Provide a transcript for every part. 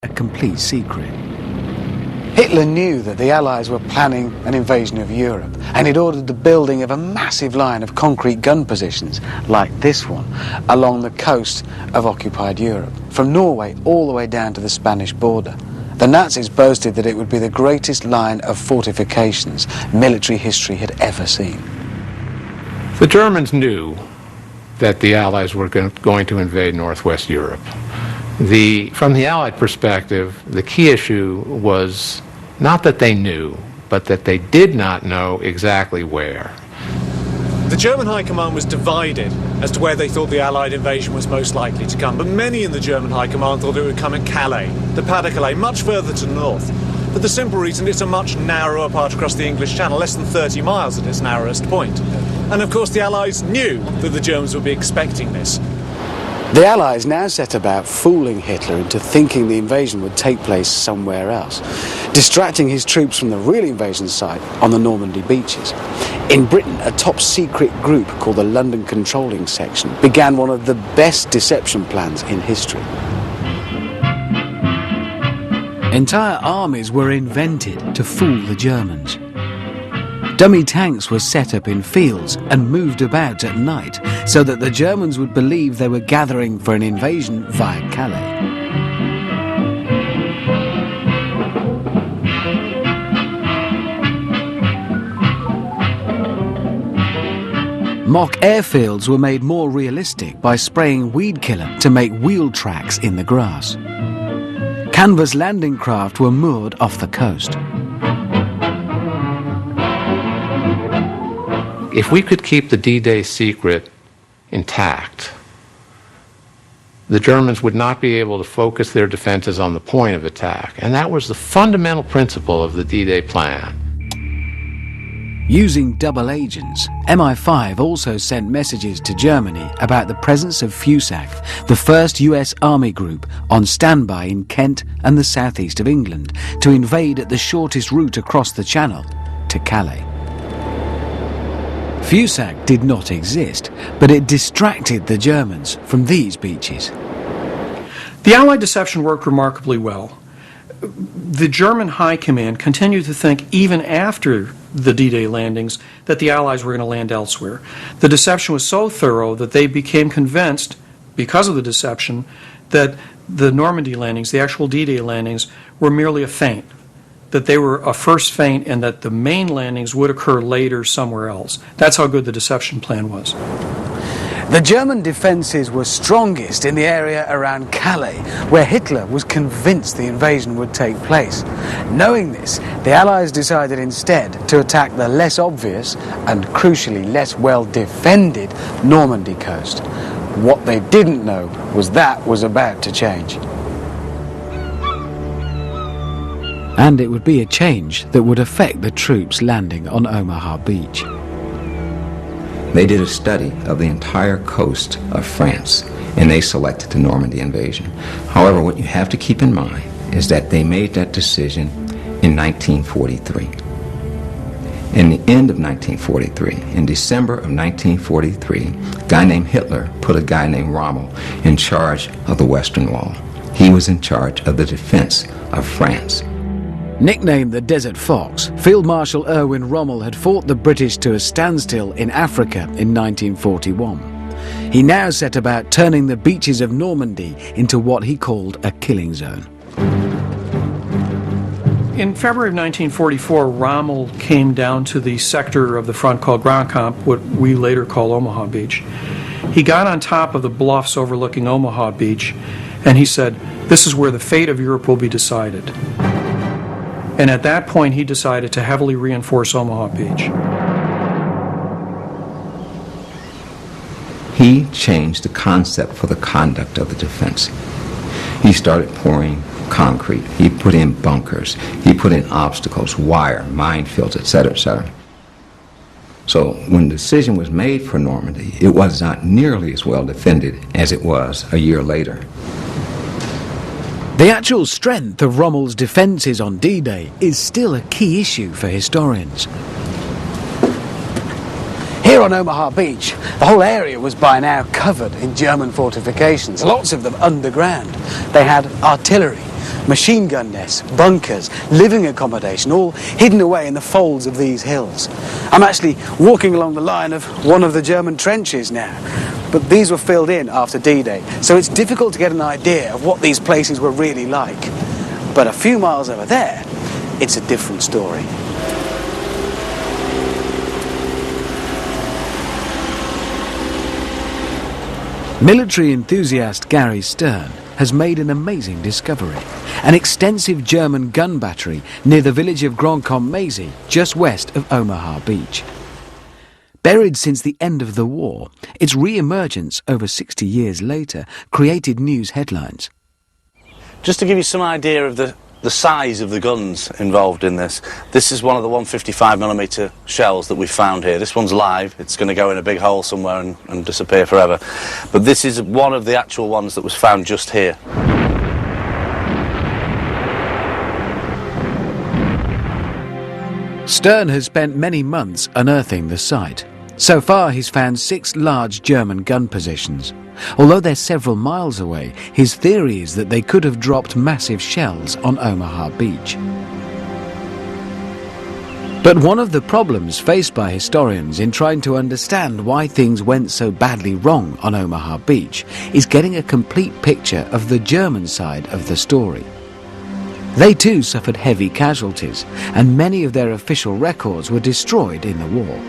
a complete secret. Hitler knew that the Allies were planning an invasion of Europe, and he'd ordered the building of a massive line of concrete gun positions, like this one, along the coast of occupied Europe, from Norway all the way down to the Spanish border. The Nazis boasted that it would be the greatest line of fortifications military history had ever seen. The Germans knew that the Allies were going to invade Northwest Europe. From the Allied perspective, the key issue was not that they knew, but that they did not know exactly where. The German High Command was divided as to where they thought the Allied invasion was most likely to come, but many in the German High Command thought it would come at Calais, the Pas-de-Calais, much further to the north. For the simple reason it's a much narrower part across the English Channel, less than 30 miles at its narrowest point. And of course the Allies knew that the Germans would be expecting this. The Allies now set about fooling Hitler into thinking the invasion would take place somewhere else, distracting his troops from the real invasion site on the Normandy beaches. In Britain, a top-secret group called the London Controlling Section began one of the best deception plans in history. Entire armies were invented to fool the Germans. Dummy tanks were set up in fields and moved about at night so that the Germans would believe they were gathering for an invasion via Calais. Mock airfields were made more realistic by spraying weed killer to make wheel tracks in the grass. Canvas landing craft were moored off the coast. If we could keep the D-Day secret intact, the Germans would not be able to focus their defenses on the point of attack. And that was the fundamental principle of the D-Day plan. Using double agents, MI5 also sent messages to Germany about the presence of FUSAC, the first US Army group on standby in Kent and the southeast of England, to invade at the shortest route across the Channel, to Calais. FUSAC did not exist, but it distracted the Germans from these beaches. The Allied deception worked remarkably well. The German High Command continued to think, even after the D-Day landings, that the Allies were going to land elsewhere. The deception was so thorough that they became convinced, because of the deception, that the Normandy landings, the actual D-Day landings, were merely a feint, that they were a first feint and that the main landings would occur later somewhere else. That's how good the deception plan was. The German defences were strongest in the area around Calais, where Hitler was convinced the invasion would take place. Knowing this, the Allies decided instead to attack the less obvious and crucially less well-defended Normandy coast. What they didn't know was that was about to change. And it would be a change that would affect the troops landing on Omaha Beach. They did a study of the entire coast of France, and they selected the Normandy invasion. However, what you have to keep in mind is that they made that decision in 1943. In the end of 1943, in December of 1943, a guy named Hitler put a guy named Rommel in charge of the Western Wall. He was in charge of the defense of France. Nicknamed the Desert Fox, Field Marshal Erwin Rommel had fought the British to a standstill in Africa in 1941. He now set about turning the beaches of Normandy into what he called a killing zone. In February of 1944, Rommel came down to the sector of the front called Grand Camp, what we later call Omaha Beach. He got on top of the bluffs overlooking Omaha Beach, and he said, "This is where the fate of Europe will be decided." And at that point, he decided to heavily reinforce Omaha Beach. He changed the concept for the conduct of the defense. He started pouring concrete. He put in bunkers. He put in obstacles, wire, minefields, etc., etc. So when the decision was made for Normandy, it was not nearly as well defended as it was a year later. The actual strength of Rommel's defences on D-Day is still a key issue for historians. Here on Omaha Beach, the whole area was by now covered in German fortifications, lots of them underground. They had artillery, Machine gun nests, bunkers, living accommodation, all hidden away in the folds of these hills. I'm actually walking along the line of one of the German trenches now, but these were filled in after D-Day, so it's difficult to get an idea of what these places were really like. But a few miles over there, it's a different story. Military enthusiast Gary Stern has made an amazing discovery. An extensive German gun battery near the village of Grand-Comte-Mézy, just west of Omaha Beach. Buried since the end of the war, its re-emergence over 60 years later created news headlines. Just to give you some idea of the size of the guns involved in this, this is one of the 155mm shells that we found here. This one's live, it's going to go in a big hole somewhere and disappear forever. But this is one of the actual ones that was found just here. Stern has spent many months unearthing the site. So far he's found 6 large German gun positions. Although they're several miles away, his theory is that they could have dropped massive shells on Omaha Beach. But one of the problems faced by historians in trying to understand why things went so badly wrong on Omaha Beach is getting a complete picture of the German side of the story. They too suffered heavy casualties, and many of their official records were destroyed in the war.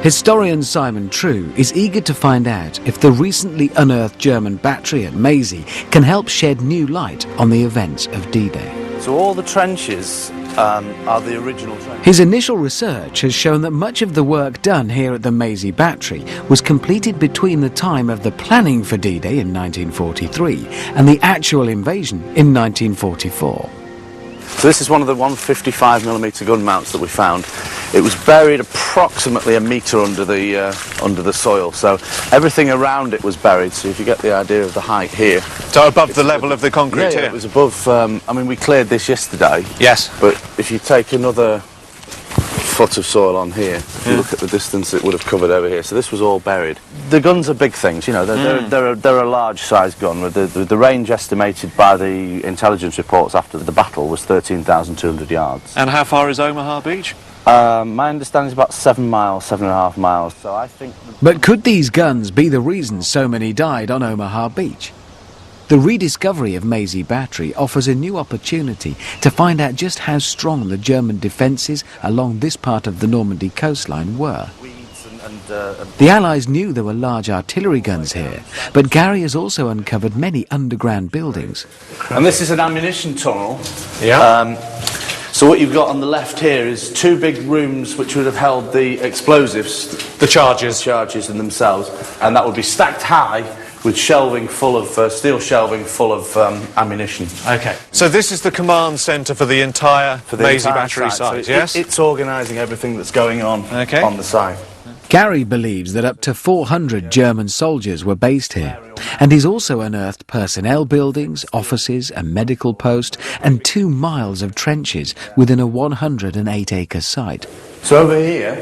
Historian Simon True is eager to find out if the recently unearthed German battery at Mézy can help shed new light on the events of D-Day. So all the trenches are the original trenches. His initial research has shown that much of the work done here at the Mézy battery was completed between the time of the planning for D-Day in 1943 and the actual invasion in 1944. So this is one of the 155mm gun mounts that we found. It was buried approximately a metre under the soil, so everything around it was buried. So if you get the idea of the height here, So above the level of the concrete here? it was above. I mean, we cleared this yesterday. Yes. But if you take another foot of soil on here, if you look at the distance it would have covered over here. So this was all buried. The guns are big things, you know. They're a large-sized gun. The range estimated by the intelligence reports after the battle was 13,200 yards. And how far is Omaha Beach? My understanding is about 7 miles, 7.5 miles. So I think. But could these guns be the reason so many died on Omaha Beach? The rediscovery of Mézy Battery offers a new opportunity to find out just how strong the German defences along this part of the Normandy coastline were. The Allies knew there were large artillery guns here, but Gary has also uncovered many underground buildings. And this is an ammunition tunnel. Yeah. So what you've got on the left here is 2 big rooms which would have held the explosives, The charges. charges in themselves, and that would be stacked high with shelving full of steel shelving full of ammunition. Okay. So this is the command centre for the entire Mézy battery site, so yes? It's organising everything that's going on on the site. Gary believes that up to 400 German soldiers were based here, and he's also unearthed personnel buildings, offices, a medical post, and 2 miles of trenches within a 108-acre site. So over here,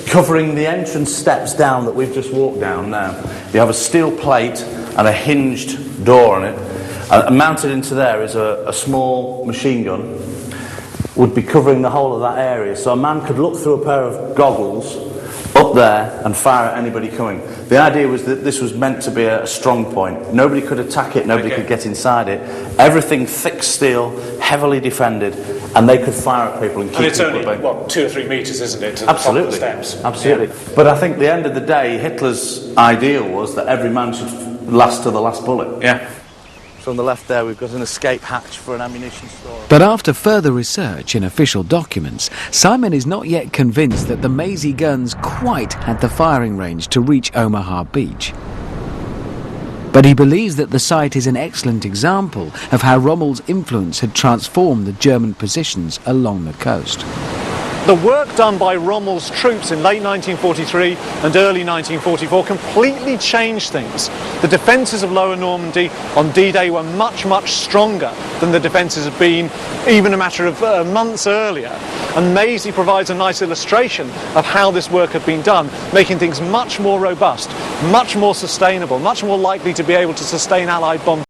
covering the entrance steps down that we've just walked down now, you have a steel plate and a hinged door on it, and mounted into there is a small machine gun, would be covering the whole of that area, so a man could look through a pair of goggles up there and fire at anybody coming. The idea was that this was meant to be a strong point. Nobody could attack it, nobody could get inside it. Everything thick steel, heavily defended, and they could fire at people and keep And it's people only, at bay. what, 2 or 3 metres, isn't it, to the Absolutely, top of the steps? absolutely. Yeah. But I think at the end of the day, Hitler's ideal was that every man should last to the last bullet. Yeah. So on the left there, we've got an escape hatch for an ammunition store. But after further research in official documents, Simon is not yet convinced that the Mézy guns quite had the firing range to reach Omaha Beach. But he believes that the site is an excellent example of how Rommel's influence had transformed the German positions along the coast. The work done by Rommel's troops in late 1943 and early 1944 completely changed things. The defences of Lower Normandy on D-Day were much, much stronger than the defences had been even a matter of months earlier. And Mézy provides a nice illustration of how this work had been done, making things much more robust, much more sustainable, much more likely to be able to sustain Allied bombardment.